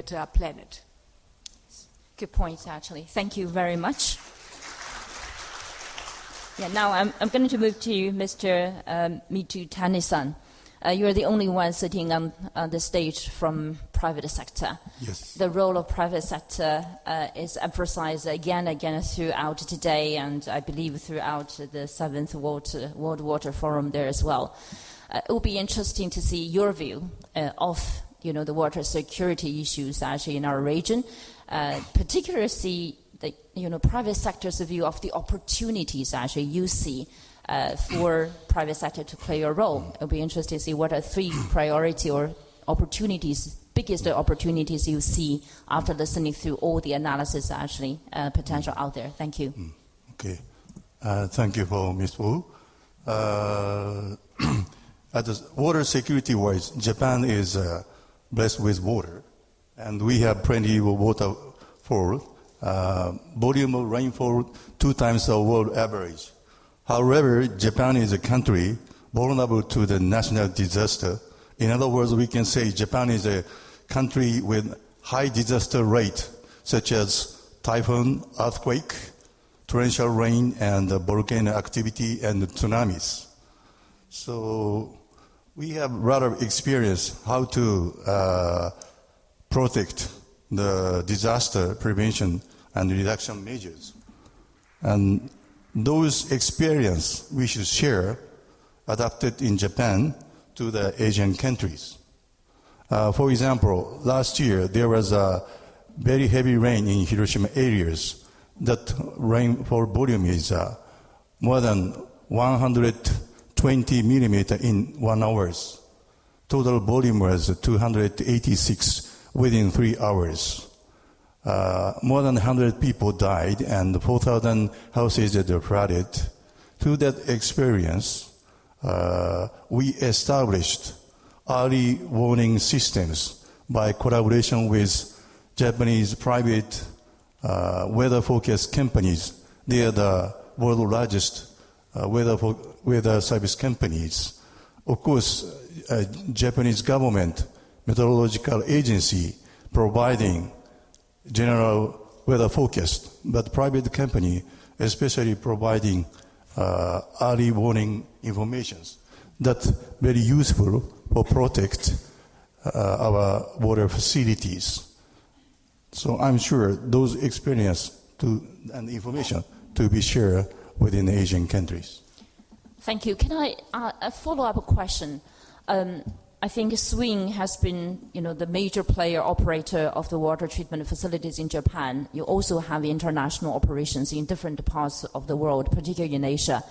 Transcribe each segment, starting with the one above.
to our planet. Good point, actually. Thank you very much. Yeah, now I'm going to move to Mr. Mitutani-san. You're the only one sitting on the stage from private sector. Yes. The role of private sector is emphasized again and again throughout today, and I believe throughout the 7th World Water Forum there as well. It will be interesting to see your view of the water security issues actually in our region, particularly see the private sector's view of the opportunities actually you see for private sector to play a role. It'll be interesting to see what are 3 priority or opportunities, biggest opportunities you see after listening through all the analysis actually potential out there. Thank you. Okay. Thank you for Ms. Wu. At the water security-wise, Japan is blessed with water, and we have plenty of waterfall. Volume of rainfall 2 times the world average. However, Japan is a country vulnerable to the national disaster. In other words, we can say Japan is a country with high disaster rate, such as typhoon, earthquake, torrential rain, and volcano activity and tsunamis. So we have a lot of experience how to protect the disaster prevention and reduction measures. And those experience we should share, adapted in Japan to the Asian countries. For example, last year there was a very heavy rain in Hiroshima areas. That rainfall volume is more than 120 millimeter in 1 hour. Total volume was 286 within 3 hours. More than 100 people died and 4,000 houses were flooded. Through that experience, we established early warning systems by collaboration with Japanese private weather forecast companies. They are the world's largest weather service companies. Of course, Japanese government meteorological agency providing general weather forecast, but private company especially providing early warning informations. That's very useful for protect our water facilities. So I'm sure those experience and information to be shared within Asian countries. Thank you. Can I a follow-up question? I think Swing has been, the major player operator of the water treatment facilities in Japan. You also have international operations in different parts of the world, particularly in Asia.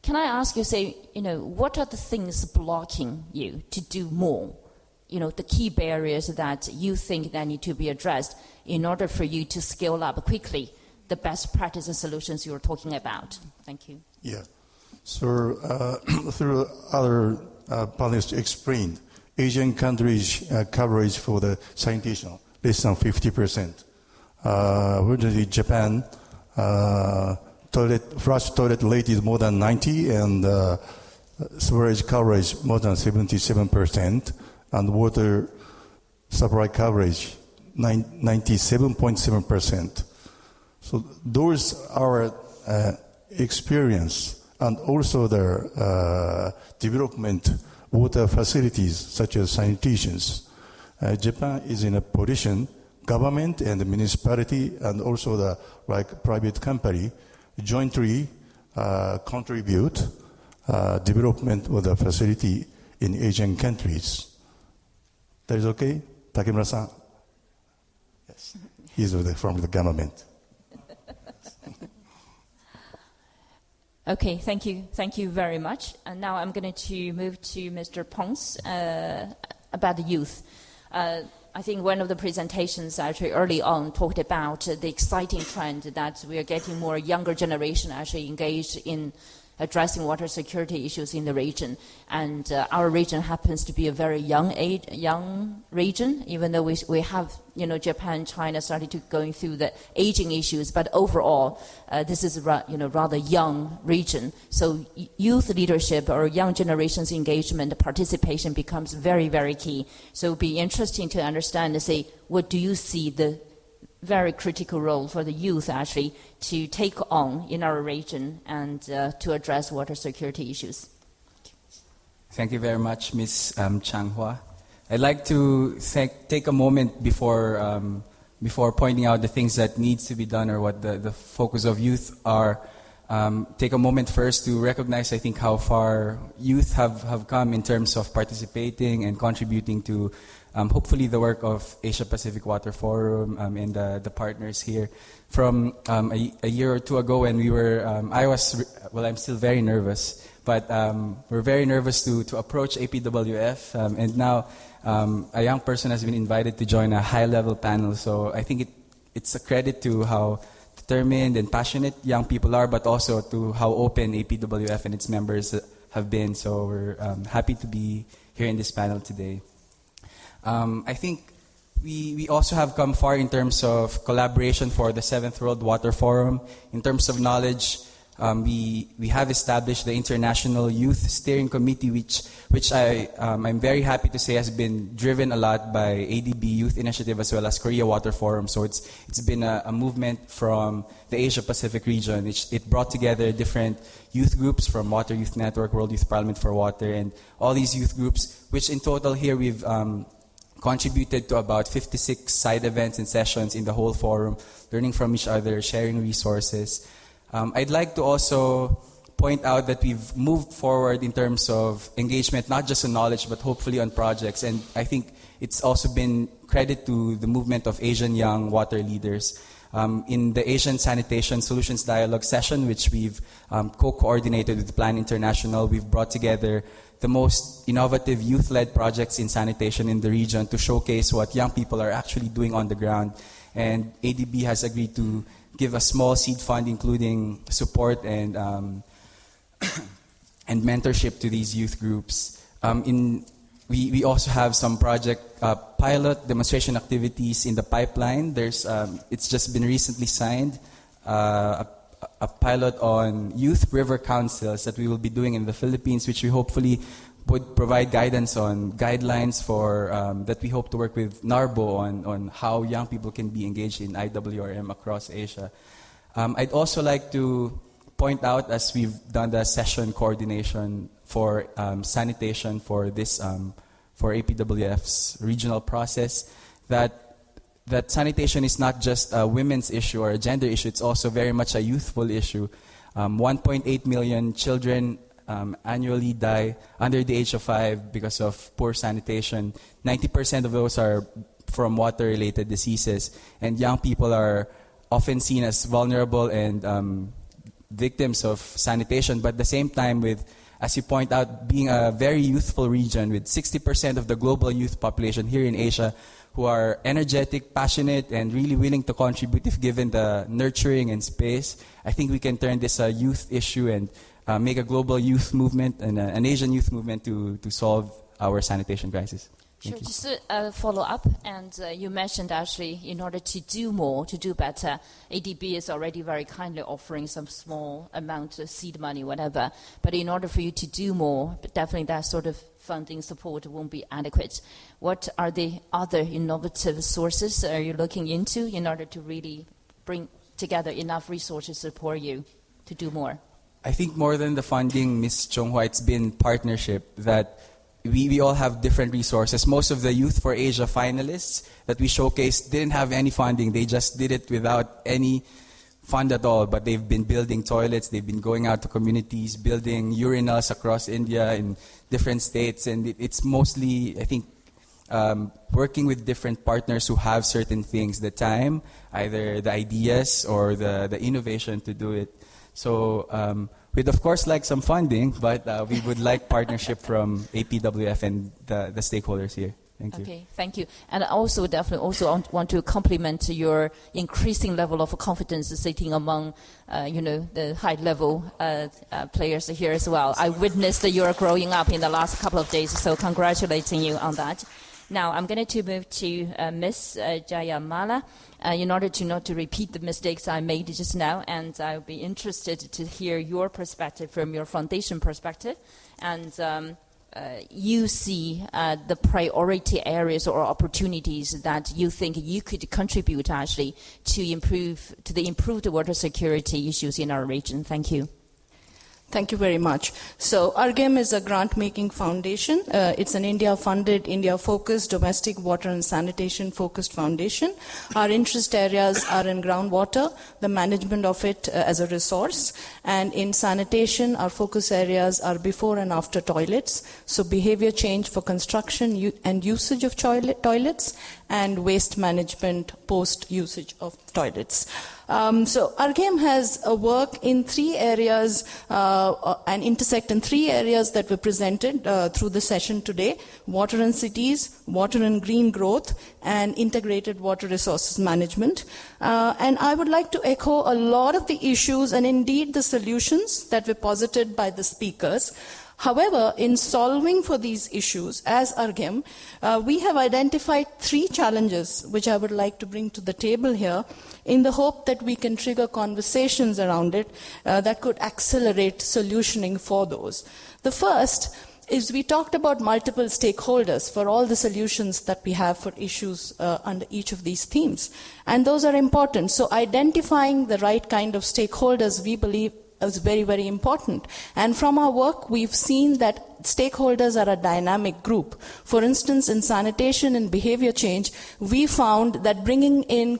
Can I ask you, what are the things blocking you to do more? The key barriers that you think that need to be addressed in order for you to scale up quickly the best practice and solutions you were talking about. Thank you. Yeah. So through other panelists explained, Asian countries coverage for the sanitation less than 50%. Originally Japan, flush toilet rate is more than 90, and sewerage coverage more than 77%, and water supply coverage 97.7%. So those are experience, and also the development water facilities such as sanitations. Japan is in a position, government and the municipality and also the private company jointly contribute development of the facility in Asian countries. That is okay? Takemura-san? Yes. He's from the government. Okay, thank you. Thank you very much. And now I'm going to move to Mr. Ponce about the youth. I think one of the presentations actually early on talked about the exciting trend that we are getting more younger generation actually engaged in addressing water security issues in the region. And our region happens to be a very young region, even though we have, Japan, China started to going through the aging issues. But overall, this is rather young region. So youth leadership or young generation's engagement, participation becomes very, very key. So it would be interesting to understand and say, what do you see the very critical role for the youth actually to take on in our region and to address water security issues? Thank you very much, Ms. Changhua. I'd like to take a moment before pointing out the things that needs to be done or what the focus of youth are. Take a moment first to recognize, I think, how far youth have come in terms of participating and contributing to hopefully the work of Asia Pacific Water Forum and the partners here. From a year or two ago when we were, I'm still very nervous, but we're very nervous to approach APWF, and now a young person has been invited to join a high-level panel, so I think it's a credit to how determined and passionate young people are, but also to how open APWF and its members have been, so we're happy to be here in this panel today. I think we also have come far in terms of collaboration for the 7th World Water Forum. In terms of knowledge, we have established the International Youth Steering Committee, which I'm very happy to say has been driven a lot by ADB Youth Initiative as well as Korea Water Forum. So it's been a movement from the Asia Pacific region. It brought together different youth groups from Water Youth Network, World Youth Parliament for Water, and all these youth groups, which in total here we've contributed to about 56 side events and sessions in the whole forum, learning from each other, sharing resources. I'd like to also point out that we've moved forward in terms of engagement, not just on knowledge, but hopefully on projects. And I think it's also been credit to the movement of Asian young water leaders. In the Asian Sanitation Solutions Dialogue session, which we've co-coordinated with Plan International, we've brought together the most innovative youth-led projects in sanitation in the region to showcase what young people are actually doing on the ground. And ADB has agreed to give a small seed fund, including support and and mentorship to these youth groups. We also have some project pilot demonstration activities in the pipeline. It's just been recently signed a pilot on youth river councils that we will be doing in the Philippines, which we hopefully would provide guidelines for that we hope to work with NARBO on how young people can be engaged in IWRM across Asia. I'd also like to point out, as we've done the session coordination for sanitation for this for APWF's regional process, that sanitation is not just a women's issue or a gender issue, it's also very much a youthful issue. 1.8 million children annually die under the age of 5 because of poor sanitation. 90% of those are from water-related diseases, and young people are often seen as vulnerable and victims of sanitation, but at the same time, with, as you point out, being a very youthful region with 60% of the global youth population here in Asia who are energetic, passionate, and really willing to contribute if given the nurturing and space, I think we can turn this a youth issue and make a global youth movement and an Asian youth movement to solve our sanitation crisis. Sure, just a follow-up, and you mentioned actually in order to do more, to do better, ADB is already very kindly offering some small amount of seed money, whatever, but in order for you to do more, definitely that sort of funding support won't be adequate. What are the other innovative sources are you looking into in order to really bring together enough resources to support you to do more? I think more than the funding, Ms. Chonghua, it's been partnership that we all have different resources. Most of the Youth for Asia finalists that we showcased didn't have any funding. They just did it without any fund at all, but they've been building toilets, they've been going out to communities, building urinals across India in different states, and it's mostly, I think, working with different partners who have certain things, the time, either the ideas or the innovation to do it. So we'd of course like some funding, but we would like partnership from APWF and the stakeholders here. Thank you. Okay, thank you. And I also definitely also want to compliment your increasing level of confidence sitting among, the high-level players here as well. I witnessed your growing up in the last couple of days, so congratulating you on that. Now, I'm going to move to Ms. Jayamala in order to not to repeat the mistakes I made just now, and I'll be interested to hear your perspective from your foundation perspective. And you see the priority areas or opportunities that you think you could contribute actually to the improved water security issues in our region. Thank you. Thank you very much. So ARGEM is a grant-making foundation. It's an India-funded, India-focused, domestic water and sanitation-focused foundation. Our interest areas are in groundwater, the management of it as a resource, and in sanitation, our focus areas are before and after toilets, so behavior change for construction and usage of toilets, and waste management post-usage of toilets. So ARGEM has a work in 3 areas and intersect in 3 areas that were presented through the session today: water and cities, water and green growth, and integrated water resources management. And I would like to echo a lot of the issues and indeed the solutions that were posited by the speakers. However, in solving for these issues, as ARGEM, we have identified 3 challenges which I would like to bring to the table here in the hope that we can trigger conversations around it that could accelerate solutioning for those. The first is we talked about multiple stakeholders for all the solutions that we have for issues under each of these themes. And those are important. So identifying the right kind of stakeholders, we believe, is very, very important. And from our work, we've seen that stakeholders are a dynamic group. For instance, in sanitation and behavior change, we found that bringing in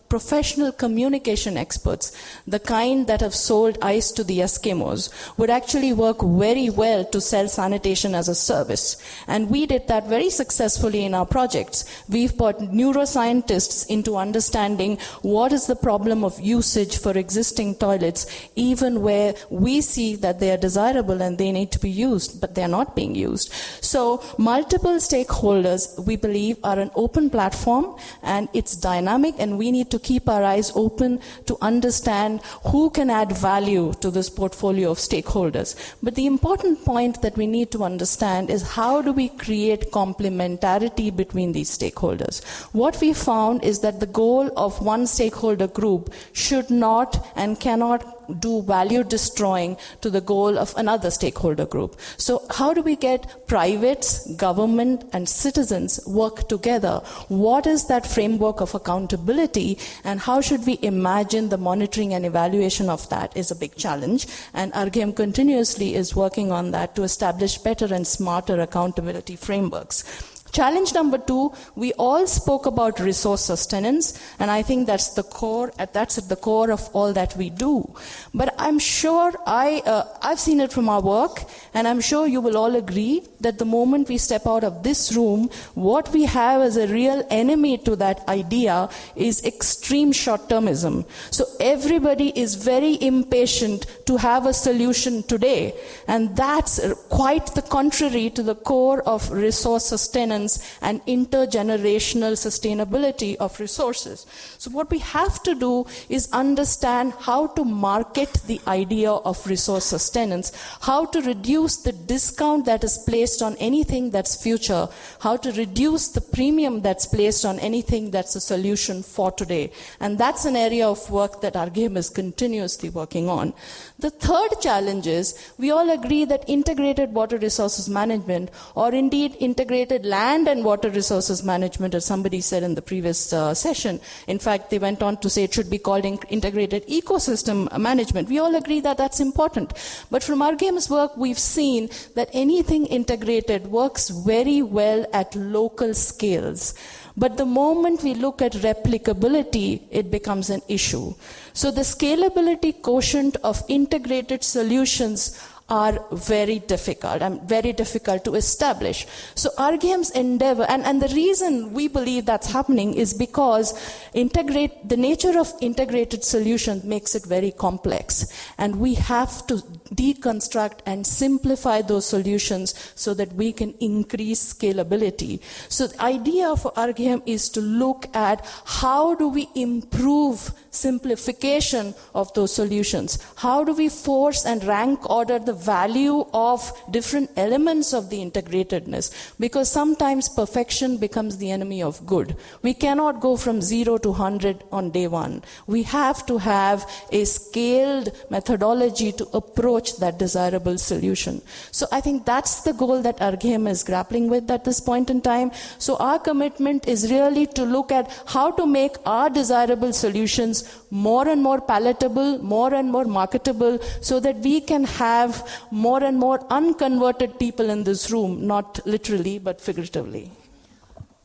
professional communication experts, the kind that have sold ice to the Eskimos, would actually work very well to sell sanitation as a service. And we did that very successfully in our projects. We've put neuroscientists into understanding what is the problem of usage for existing toilets, even where we see that they are desirable and they need to be used, but they're not being used. So multiple stakeholders, we believe, are an open platform, and it's dynamic, and we need to keep our eyes open to understand who can add value to this portfolio of stakeholders. But the important point that we need to understand is how do we create complementarity between these stakeholders. What we found is that the goal of one stakeholder group should not and cannot do value destroying to the goal of another stakeholder group. So how do we get privates, government, and citizens work together? What is that framework of accountability, and how should we imagine the monitoring and evaluation of that is a big challenge. And ARGEM continuously is working on that to establish better and smarter accountability frameworks. Challenge number 2, we all spoke about resource sustenance, and I think that's at the core of all that we do. But I'm sure I've seen it from our work, and I'm sure you will all agree that the moment we step out of this room, what we have as a real enemy to that idea is extreme short-termism. So everybody is very impatient to have a solution today, and that's quite the contrary to the core of resource sustenance and intergenerational sustainability of resources. So what we have to do is understand how to market the idea of resource sustenance, how to reduce the discount that is placed on anything that's future, how to reduce the premium that's placed on anything that's a solution for today. And that's an area of work that ARGEM is continuously working on. The third challenge is we all agree that integrated water resources management, or indeed integrated land and water resources management, as somebody said in the previous session. In fact, they went on to say it should be called integrated ecosystem management. We all agree that that's important. But from ARGEM's work, we've seen that anything integrated works very well at local scales. But the moment we look at replicability, it becomes an issue. So the scalability quotient of integrated solutions are very difficult and very difficult to establish. So RGM's endeavor, and the reason we believe that's happening is because the nature of integrated solutions makes it very complex. And we have to deconstruct and simplify those solutions so that we can increase scalability. So the idea for RGM is to look at how do we improve simplification of those solutions? How do we force and rank order the value of different elements of the integratedness? Because sometimes perfection becomes the enemy of good. We cannot go from 0 to 100 on day one. We have to have a scaled methodology to approach that desirable solution. So I think that's the goal that RGM is grappling with at this point in time. So our commitment is really to look at how to make our desirable solutions more and more palatable, more and more marketable, so that we can have more and more unconverted people in this room, not literally, but figuratively.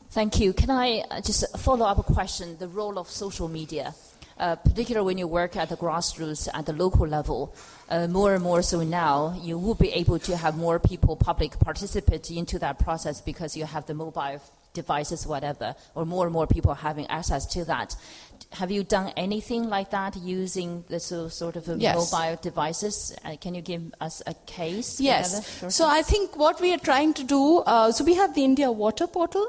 Thank you. Can I just follow up a question, the role of social media, particularly when you work at the grassroots, at the local level, more and more so now, you will be able to have more people, public, participate into that process because you have the mobile devices, whatever, or more people having access to that. Have you done anything like that using the sort of mobile devices? Can you give us a case? Yes. So I think what we are trying to do, so we have the India Water Portal,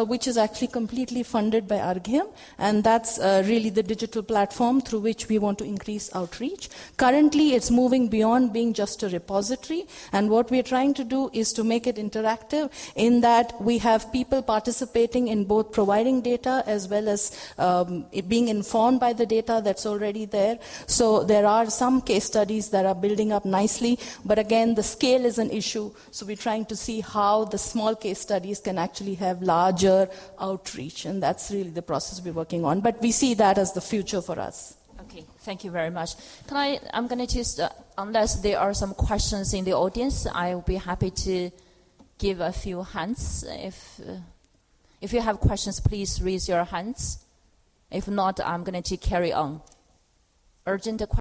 which is actually completely funded by RGM, and that's really the digital platform through which we want to increase outreach. Currently, it's moving beyond being just a repository, and what we are trying to do is to make it interactive in that we have people participating in both providing data as well as it being informed by the data that's already there. So there are some case studies that are building up nicely, but again, the scale is an issue. So we're trying to see how the small case studies can actually have larger outreach, and that's really the process we're working on. But we see that as the future for us. Okay, thank you very much. I'm going to just, unless there are some questions in the audience, I will be happy to give a few hands. If you have questions, please raise your hands. If not, I'm going to carry on. Urgent